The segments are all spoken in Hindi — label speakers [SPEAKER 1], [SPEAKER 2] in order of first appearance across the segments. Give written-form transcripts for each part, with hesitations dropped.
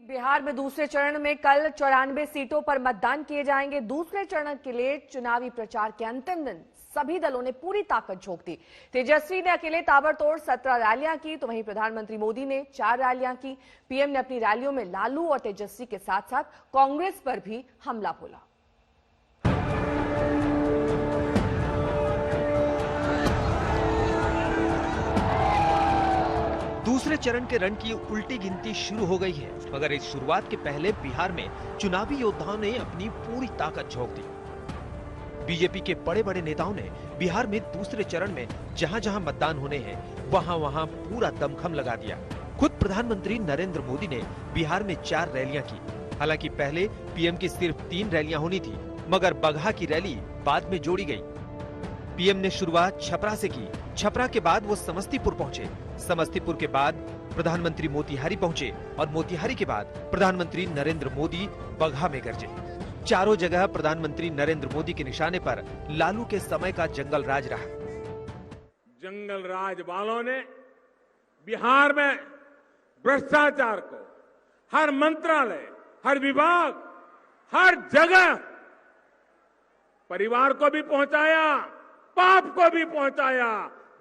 [SPEAKER 1] बिहार में दूसरे चरण में कल 94 सीटों पर मतदान किए जाएंगे। दूसरे चरण के लिए चुनावी प्रचार के अंतिम दिन सभी दलों ने पूरी ताकत झोंक दी। तेजस्वी ने अकेले ताबड़तोड़ 17 रैलियां की, तो वहीं प्रधानमंत्री मोदी ने 4 रैलियां की। पीएम ने अपनी रैलियों में लालू और तेजस्वी के साथ साथ कांग्रेस पर भी हमला बोला।
[SPEAKER 2] दूसरे चरण के रण की उल्टी गिनती शुरू हो गई है, मगर इस शुरुआत के पहले बिहार में चुनावी योद्धाओं ने अपनी पूरी ताकत झोंक दी। बीजेपी के बड़े बड़े नेताओं ने बिहार में दूसरे चरण में जहां जहां मतदान होने हैं वहां वहां पूरा दमखम लगा दिया। खुद प्रधानमंत्री नरेंद्र मोदी ने बिहार में 4 रैलियां की। हालांकि पहले पीएम की सिर्फ 3 रैलियां होनी थी, मगर बगहा की रैली बाद में जोड़ी गई। पीएम ने शुरुआत छपरा से की। छपरा के बाद वो समस्तीपुर पहुंचे। समस्तीपुर के बाद प्रधानमंत्री मोतिहारी पहुंचे और मोतिहारी के बाद प्रधानमंत्री नरेंद्र मोदी बगहा में गरजे। चारों जगह प्रधानमंत्री नरेंद्र मोदी के निशाने पर लालू के समय का जंगल राज रहा।
[SPEAKER 3] जंगल राज वालों ने बिहार में भ्रष्टाचार को हर मंत्रालय, हर विभाग, हर जगह परिवार को भी पहुंचाया, पाप को भी पहुंचाया,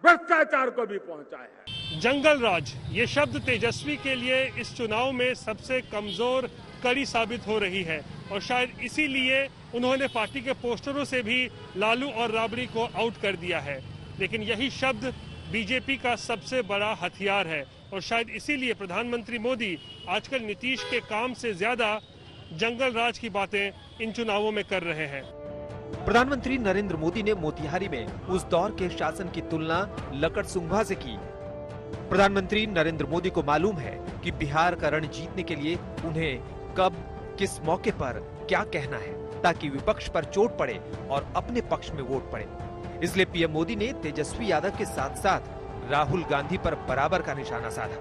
[SPEAKER 3] भ्रष्टाचार को भी पहुंचाया।
[SPEAKER 4] जंगल राज ये शब्द तेजस्वी के लिए इस चुनाव में सबसे कमजोर कड़ी साबित हो रही है और शायद इसीलिए उन्होंने पार्टी के पोस्टरों से भी लालू और राबड़ी को आउट कर दिया है। लेकिन यही शब्द बीजेपी का सबसे बड़ा हथियार है और शायद इसीलिए प्रधानमंत्री मोदी आजकल नीतीश के काम से ज्यादा जंगल राज की बातें इन चुनावों में कर रहे हैं।
[SPEAKER 2] प्रधानमंत्री नरेंद्र मोदी ने मोतिहारी में उस दौर के शासन की तुलना लकड़सुंघा से की। प्रधानमंत्री नरेंद्र मोदी को मालूम है कि बिहार का रण जीतने के लिए उन्हें कब, किस मौके पर क्या कहना है, ताकि विपक्ष पर चोट पड़े और अपने पक्ष में वोट पड़े। इसलिए पीएम मोदी ने तेजस्वी यादव के साथ साथ राहुल गांधी पर बराबर का निशाना साधा।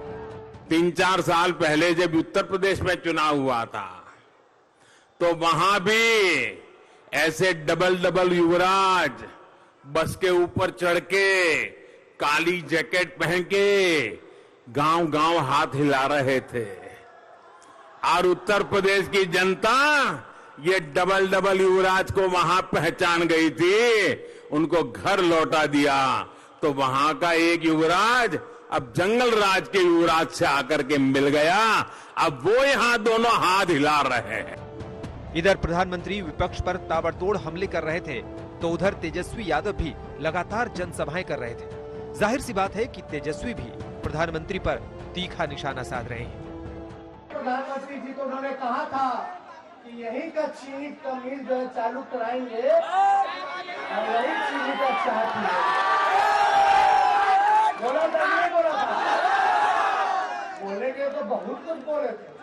[SPEAKER 3] 3-4 साल पहले जब उत्तर प्रदेश में चुनाव हुआ था तो वहां भी ऐसे डबल युवराज बस के ऊपर चढ़ के काली जैकेट पहन के गांव गांव हाथ हिला रहे थे और उत्तर प्रदेश की जनता ये डबल युवराज को वहां पहचान गई थी, उनको घर लौटा दिया। तो वहां का एक युवराज अब जंगल राज के युवराज से आकर के मिल गया। अब वो यहां दोनों हाथ हिला रहे हैं।
[SPEAKER 2] इधर प्रधानमंत्री विपक्ष पर ताबड़तोड़ हमले कर रहे थे, तो उधर तेजस्वी यादव भी लगातार जनसभाएं कर रहे थे। जाहिर सी बात है कि तेजस्वी भी प्रधानमंत्री पर तीखा निशाना साध रहे हैं।
[SPEAKER 5] प्रधानमंत्री जी तो उन्होंने कहा था कि यही का चीनी का मिल जो है चालू कराएंगे और यही चीनी का चाहत बोला था, नहीं बोला था? बोलने के तो बहुत कुछ बोले थे,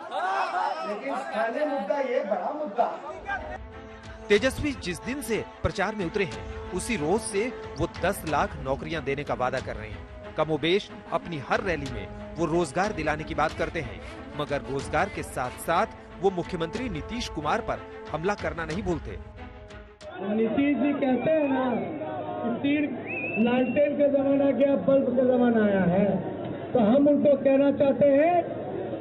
[SPEAKER 5] लेकिन स्थानीय मुद्दा ये बड़ा मुद्दा।
[SPEAKER 2] तेजस्वी जिस दिन से प्रचार में उतरे हैं, उसी रोज से वो 10 लाख नौकरियां देने का वादा कर रहे हैं। कमोबेश अपनी हर रैली में वो रोजगार दिलाने की बात करते हैं, मगर रोजगार के साथ साथ वो मुख्यमंत्री नीतीश कुमार पर हमला करना नहीं भूलते।
[SPEAKER 5] नीतीश जी कहते हैं ना कि तीर लालटेन का जमाना गया, बल्ब का जमाना आया है, तो हम उनको कहना चाहते हैं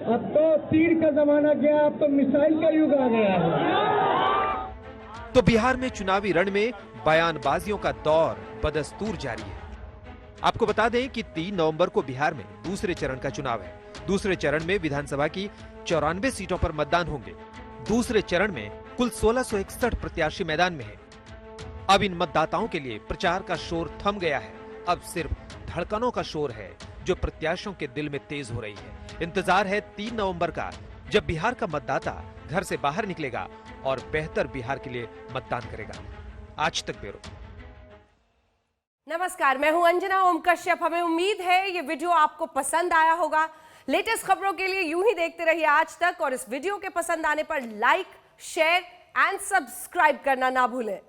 [SPEAKER 5] अब तो तीर का जमाना गया, अब तो मिसाइल का युग आ गया है।
[SPEAKER 2] तो बिहार में चुनावी रण में बयानबाजियों का दौर बदस्तूर जारी है। आपको बता दें कि 3 नवंबर को बिहार में दूसरे चरण का चुनाव है। दूसरे चरण में विधानसभा की 94 सीटों पर मतदान होंगे। दूसरे चरण में कुल 1661 प्रत्याशी मैदान में हैं। अब इन मतदाताओं के लिए प्रचार का शोर थम गया है। अब सिर्फ धड़कनों का शोर है जो प्रत्याशियों के दिल में तेज हो रही है। इंतजार है 3 नवंबर का, जब बिहार का मतदाता घर से बाहर निकलेगा और बेहतर बिहार के लिए मतदान करेगा। आज तक ब्यूरो।
[SPEAKER 6] नमस्कार, मैं हूं अंजना ओम कश्यप। हमें उम्मीद है ये वीडियो आपको पसंद आया होगा। लेटेस्ट खबरों के लिए यूं ही देखते रहिए आज तक और इस वीडियो के पसंद आने पर लाइक, शेयर एंड सब्सक्राइब करना ना भूलें।